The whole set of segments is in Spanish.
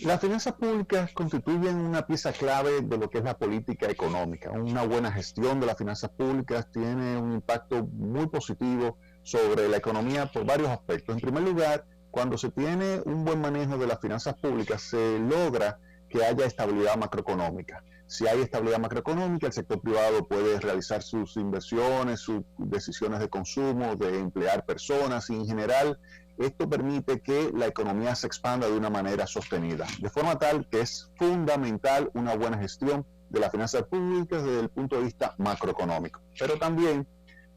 Las finanzas públicas constituyen una pieza clave de lo que es la política económica. Una buena gestión de las finanzas públicas tiene un impacto muy positivo sobre la economía por varios aspectos. En primer lugar, cuando se tiene un buen manejo de las finanzas públicas, se logra que haya estabilidad macroeconómica. Si hay estabilidad macroeconómica, el sector privado puede realizar sus inversiones, sus decisiones de consumo, de emplear personas y en general esto permite que la economía se expanda de una manera sostenida, de forma tal que es fundamental una buena gestión de las finanzas públicas desde el punto de vista macroeconómico, pero también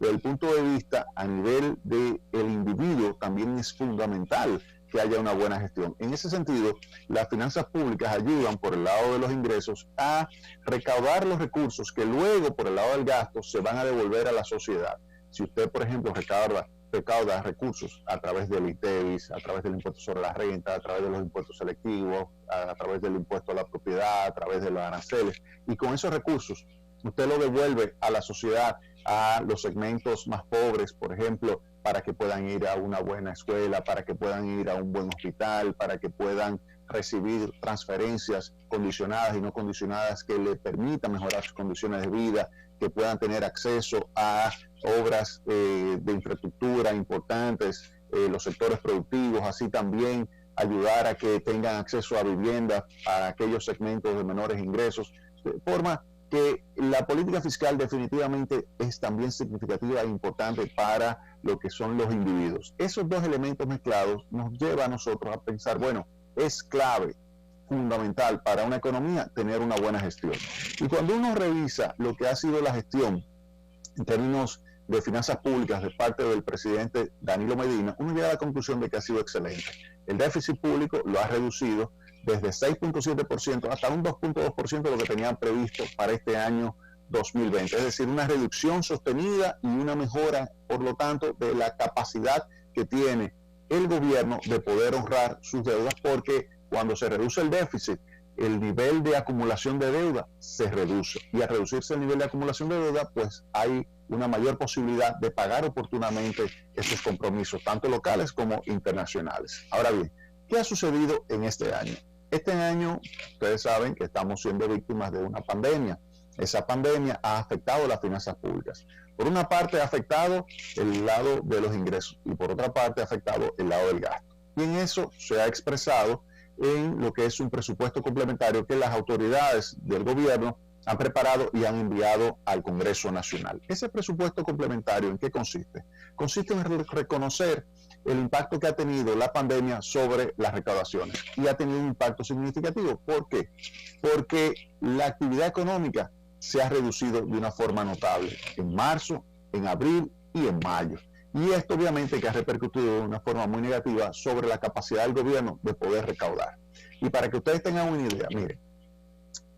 desde el punto de vista a nivel del individuo también es fundamental que haya una buena gestión. En ese sentido, las finanzas públicas ayudan por el lado de los ingresos a recaudar los recursos que luego por el lado del gasto se van a devolver a la sociedad. Si usted, por ejemplo, recauda recursos a través del ITEVIS, a través del impuesto sobre la renta, a través de los impuestos selectivos, a través del impuesto a la propiedad, a través de los aranceles, y con esos recursos usted lo devuelve a la sociedad, a los segmentos más pobres, por ejemplo, para que puedan ir a una buena escuela, para que puedan ir a un buen hospital, para que puedan recibir transferencias condicionadas y no condicionadas que le permitan mejorar sus condiciones de vida, que puedan tener acceso a obras de infraestructura importantes, los sectores productivos, así también ayudar a que tengan acceso a vivienda a aquellos segmentos de menores ingresos, de forma que la política fiscal definitivamente es también significativa e importante para lo que son los individuos. Esos dos elementos mezclados nos lleva a nosotros a pensar, bueno, es clave, fundamental para una economía tener una buena gestión. Y cuando uno revisa lo que ha sido la gestión en términos de finanzas públicas de parte del presidente Danilo Medina, uno llega a la conclusión de que ha sido excelente. El déficit público lo ha reducido desde 6.7% hasta un 2.2% de lo que tenían previsto para este año 2020. Es decir, una reducción sostenida y una mejora, por lo tanto, de la capacidad que tiene el gobierno de poder honrar sus deudas, porque cuando se reduce el déficit, el nivel de acumulación de deuda se reduce. Y al reducirse el nivel de acumulación de deuda, pues hay una mayor posibilidad de pagar oportunamente esos compromisos, tanto locales como internacionales. Ahora bien, ¿qué ha sucedido en este año? Este año, ustedes saben que estamos siendo víctimas de una pandemia. Esa pandemia ha afectado las finanzas públicas. Por una parte ha afectado el lado de los ingresos y por otra parte ha afectado el lado del gasto. Y en eso se ha expresado en lo que es un presupuesto complementario que las autoridades del gobierno han preparado y han enviado al Congreso Nacional. Ese presupuesto complementario, ¿en qué consiste? Consiste en reconocer el impacto que ha tenido la pandemia sobre las recaudaciones y ha tenido un impacto significativo. ¿Por qué? Porque la actividad económica se ha reducido de una forma notable en marzo, en abril y en mayo. Y esto obviamente que ha repercutido de una forma muy negativa sobre la capacidad del gobierno de poder recaudar. Y para que ustedes tengan una idea, miren,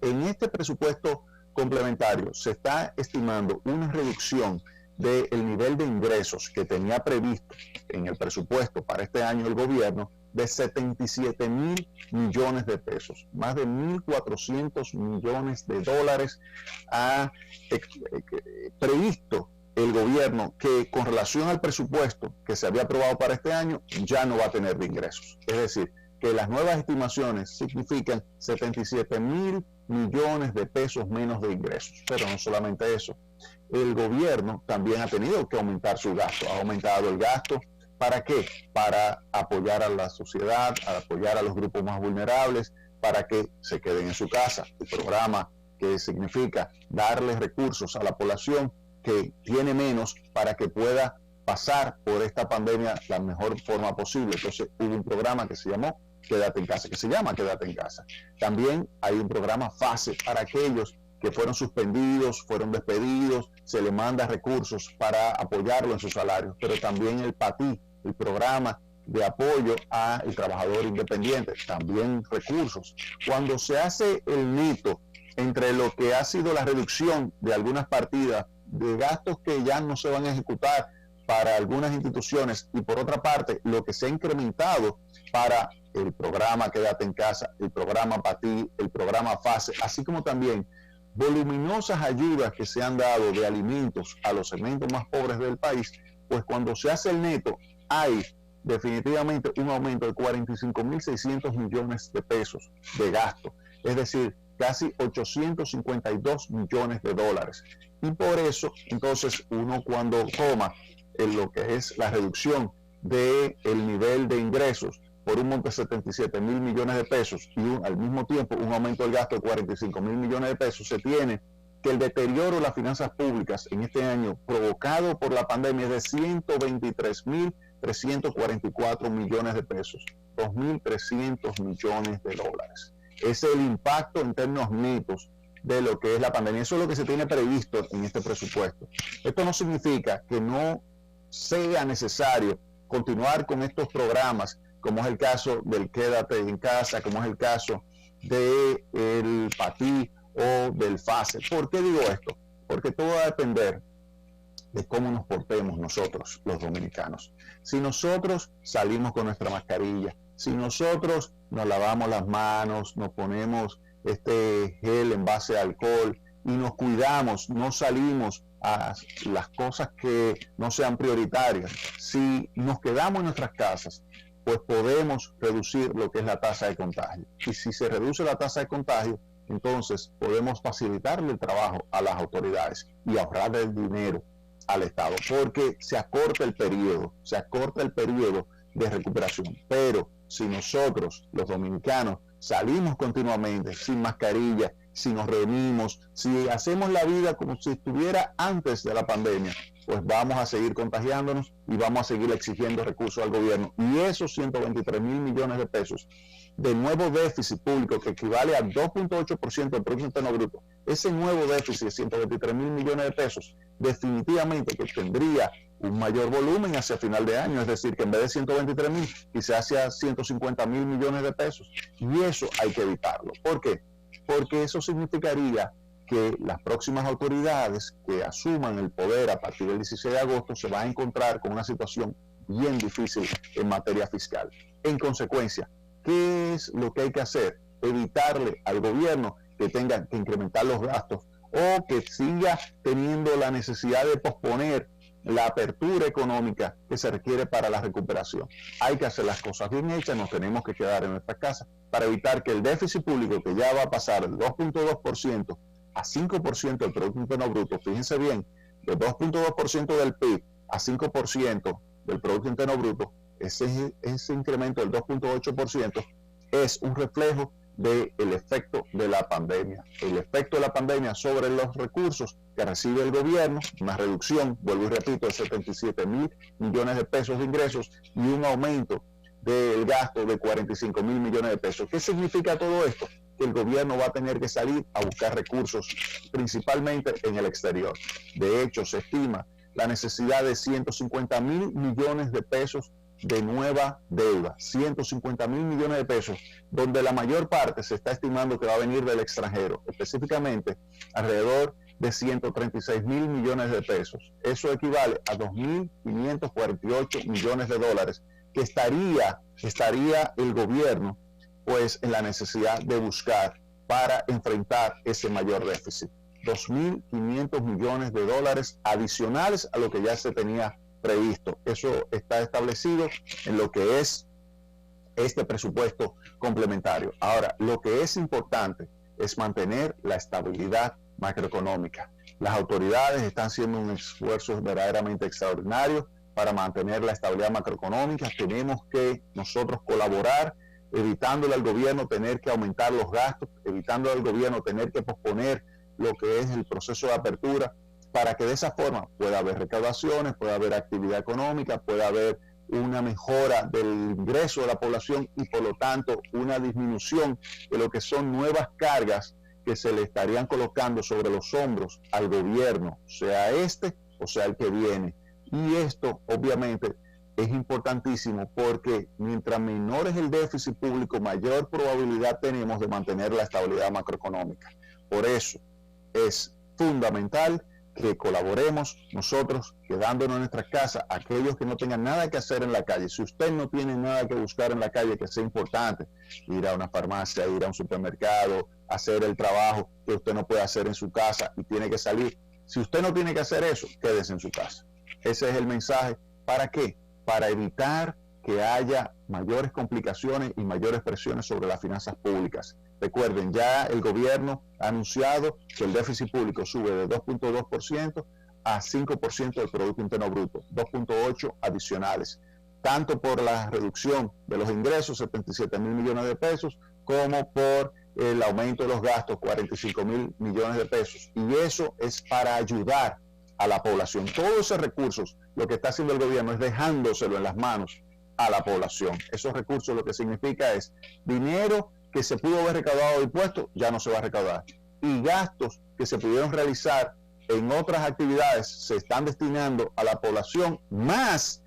en este presupuesto complementario se está estimando una reducción del nivel de ingresos que tenía previsto en el presupuesto para este año el gobierno de 77 mil millones de pesos, más de 1.400 millones de dólares ha previsto el gobierno que con relación al presupuesto que se había aprobado para este año ya no va a tener de ingresos. Es decir, que las nuevas estimaciones significan 77 mil millones de pesos menos de ingresos. Pero no solamente eso, el gobierno también ha tenido que aumentar su gasto, ha aumentado el gasto. ¿Para qué? Para apoyar a la sociedad, a apoyar a los grupos más vulnerables, para que se queden en su casa. El programa que significa darles recursos a la población que tiene menos para que pueda pasar por esta pandemia la mejor forma posible. Entonces hubo un programa que se llamó Quédate en Casa, que se llama Quédate en Casa. También hay un programa FASE para aquellos que fueron suspendidos, fueron despedidos, se les manda recursos para apoyarlo en sus salarios, pero también el PATI, el programa de apoyo al trabajador independiente, también recursos. Cuando se hace el neto entre lo que ha sido la reducción de algunas partidas de gastos que ya no se van a ejecutar para algunas instituciones y por otra parte lo que se ha incrementado para el programa Quédate en Casa, el programa PATI, el programa FASE, así como también voluminosas ayudas que se han dado de alimentos a los segmentos más pobres del país, pues cuando se hace el neto hay definitivamente un aumento de 45.600 millones de pesos de gasto, es decir, casi 852 millones de dólares. Y por eso, entonces, uno cuando toma lo que es la reducción del nivel de ingresos por un monto de 77 mil millones de pesos y al mismo tiempo un aumento del gasto de 45 mil millones de pesos, se tiene que el deterioro de las finanzas públicas en este año provocado por la pandemia es de 123.344 millones de pesos, 2.300 millones de dólares. Ese es el impacto en términos netos de lo que es la pandemia. Eso es lo que se tiene previsto en este presupuesto. Esto no significa que no sea necesario continuar con estos programas, como es el caso del Quédate en Casa, como es el caso del PATI o del FASE. ¿Por qué digo esto? Porque todo va a depender de cómo nos portemos nosotros, los dominicanos. Si nosotros salimos con nuestra mascarilla, si nosotros nos lavamos las manos, nos ponemos este gel en base a alcohol y nos cuidamos, no salimos a las cosas que no sean prioritarias, si nos quedamos en nuestras casas, pues podemos reducir lo que es la tasa de contagio. Y si se reduce la tasa de contagio, entonces podemos facilitarle el trabajo a las autoridades y ahorrar el dinero al Estado, porque se acorta el periodo de recuperación. Pero si nosotros, los dominicanos, salimos continuamente sin mascarilla, si nos reunimos, si hacemos la vida como si estuviera antes de la pandemia, pues vamos a seguir contagiándonos y vamos a seguir exigiendo recursos al gobierno. Y esos 123 mil millones de pesos de nuevo déficit público, que equivale al 2.8% del Producto Interno Bruto, ese nuevo déficit de 123 mil millones de pesos, definitivamente que tendría un mayor volumen hacia final de año, es decir, que en vez de 123 mil, quizás hacia 150 mil millones de pesos. Y eso hay que evitarlo. ¿Por qué? Porque eso significaría que las próximas autoridades que asuman el poder a partir del 16 de agosto se van a encontrar con una situación bien difícil en materia fiscal. En consecuencia, ¿qué es lo que hay que hacer? Evitarle al gobierno que tenga que incrementar los gastos o que siga teniendo la necesidad de posponer la apertura económica que se requiere para la recuperación. Hay que hacer las cosas bien hechas, nos tenemos que quedar en nuestras casas para evitar que el déficit público, que ya va a pasar del 2.2% a 5% del Producto Interno Bruto, fíjense bien, del 2.2% del PIB a 5% del Producto Interno Bruto, ese incremento del 2.8% es un reflejo del efecto de la pandemia. El efecto de la pandemia sobre los recursos que recibe el gobierno, una reducción, vuelvo y repito, de 77 mil millones de pesos de ingresos y un aumento del gasto de 45 mil millones de pesos. ¿Qué significa todo esto? Que el gobierno va a tener que salir a buscar recursos principalmente en el exterior. De hecho, se estima la necesidad de 150 mil millones de pesos de nueva deuda, 150 mil millones de pesos, donde la mayor parte se está estimando que va a venir del extranjero, específicamente alrededor de 136 mil millones de pesos. Eso equivale a 2.548 millones de dólares que estaría el gobierno pues en la necesidad de buscar para enfrentar ese mayor déficit. 2.500 millones de dólares adicionales a lo que ya se tenía previsto. Eso está establecido en lo que es este presupuesto complementario. Ahora, lo que es importante es mantener la estabilidad macroeconómica. Las autoridades están haciendo un esfuerzo verdaderamente extraordinario para mantener la estabilidad macroeconómica. Tenemos que nosotros colaborar, evitándole al gobierno tener que aumentar los gastos, evitándole al gobierno tener que posponer lo que es el proceso de apertura, para que de esa forma pueda haber recaudaciones, pueda haber actividad económica, pueda haber una mejora del ingreso de la población y por lo tanto una disminución de lo que son nuevas cargas que se le estarían colocando sobre los hombros al gobierno, sea este o sea el que viene. Y esto obviamente es importantísimo porque mientras menor es el déficit público, mayor probabilidad tenemos de mantener la estabilidad macroeconómica. Por eso es fundamental que colaboremos nosotros, quedándonos en nuestras casas, aquellos que no tengan nada que hacer en la calle. Si usted no tiene nada que buscar en la calle que sea importante, ir a una farmacia, ir a un supermercado, hacer el trabajo que usted no puede hacer en su casa y tiene que salir. Si usted no tiene que hacer eso, quédese en su casa. Ese es el mensaje. ¿Para qué? Para evitar que haya mayores complicaciones y mayores presiones sobre las finanzas públicas. Recuerden, ya el gobierno ha anunciado que el déficit público sube de 2.2% a 5% del Producto Interno Bruto, 2.8 adicionales, tanto por la reducción de los ingresos, 77 mil millones de pesos, como por el aumento de los gastos, 45 mil millones de pesos. Y eso es para ayudar a la población. Todos esos recursos, lo que está haciendo el gobierno es dejándoselo en las manos a la población. Esos recursos lo que significa es dinero que se pudo haber recaudado de impuestos, ya no se va a recaudar. Y gastos que se pudieron realizar en otras actividades se están destinando a la población, más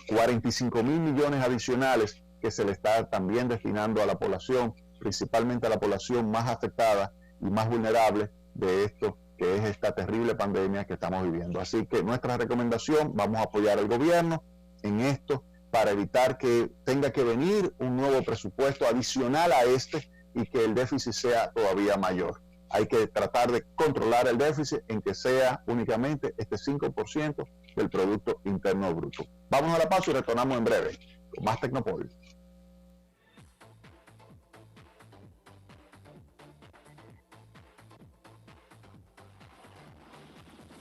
45 mil millones adicionales que se le está también destinando a la población, principalmente a la población más afectada y más vulnerable de esto que es esta terrible pandemia que estamos viviendo. Así que nuestra recomendación, vamos a apoyar al gobierno en esto para evitar que tenga que venir un nuevo presupuesto adicional a este y que el déficit sea todavía mayor. Hay que tratar de controlar el déficit en que sea únicamente este 5% del Producto Interno Bruto. Vamos a la pausa y retornamos en breve con más Tecnopol.